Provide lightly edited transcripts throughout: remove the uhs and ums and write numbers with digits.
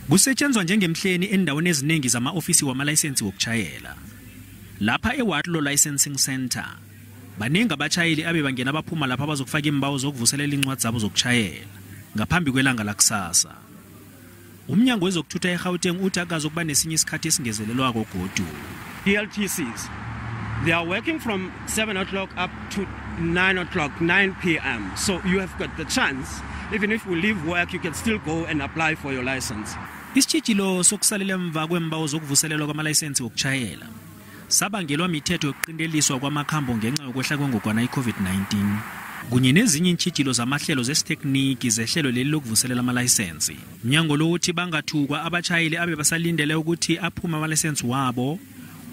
Kusetshenzwa njengemhleni endaweni eziningi zama-ofisi wamalayisensi wokuchayela. Lapha eWatlo Licensing Center, baningi abachayeli abe bangena baphuma lapha bazokufaka imbawo zokuvuselela incwadi zabo zokuchayela ngaphambi kwelanga lakusasa. Umnyango wezokuthutha eGauteng uthi akazokuba nesinye isikhathi esingezelelwa kogodu. DLTCs, they are working from 7 o'clock up to 9 p.m. So you have got the chance, even if you leave work, you can still go and apply for your license. Isitshijilo sokusalela emva kwembawo zokuvuselelwa kwamalayisensi wokuchayela sabangelwa mithetho yokuqindeliswa kwamakhambo ngenxa yokwehla kwengogwana i-COVID-19 kunye nezinye intshijilo zamahlelo zesitekniki zehlelo leli lokuvuselela amalayisensi. Mnyango lo uthi bangathukwa abachayeli abe basalindele ukuthi aphume amalayisensi wabo,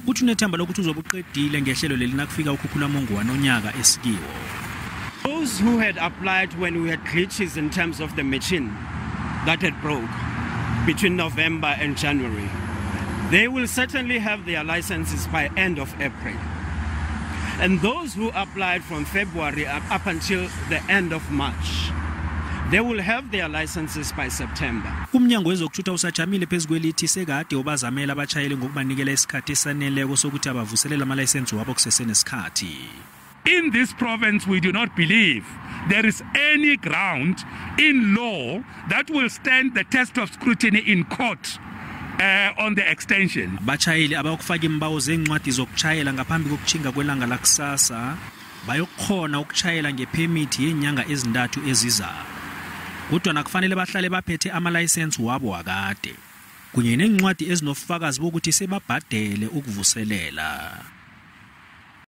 uthi unethemba lokuthi uzobuqedile ngehlelo leli nakufika ukhukhulamongo wanonyaka esikiwo. Those who had applied when we had glitches in terms of the machine that had broke between November and January, they will certainly have their licenses by end of April. And those who applied from February up until the end of March, they will have their licenses by September. Umnyango wezokuthutha usajamile phezukwelithi sekade obazamela abachayeli ngokubanikela isikhathi esaneleko sokuthi abavuselela amalayisensi wabo kusesenesikhathi. In this province, we do not believe there is any ground in law that will stand the test of scrutiny in court on the extension. Bachayeli abakufaka imbawo zencwadi zokuchayela ngaphambi kokuchinga kwelanga lakusasa bayokhona ukuchayela ngepermit yenyanga ezintathu ezizayo. Kodwa nakufanele bahlale baphethe amalayisensi wabo akade kunye nencwadi ezinofakazi bokuthi sebabhadele ukuvuselela.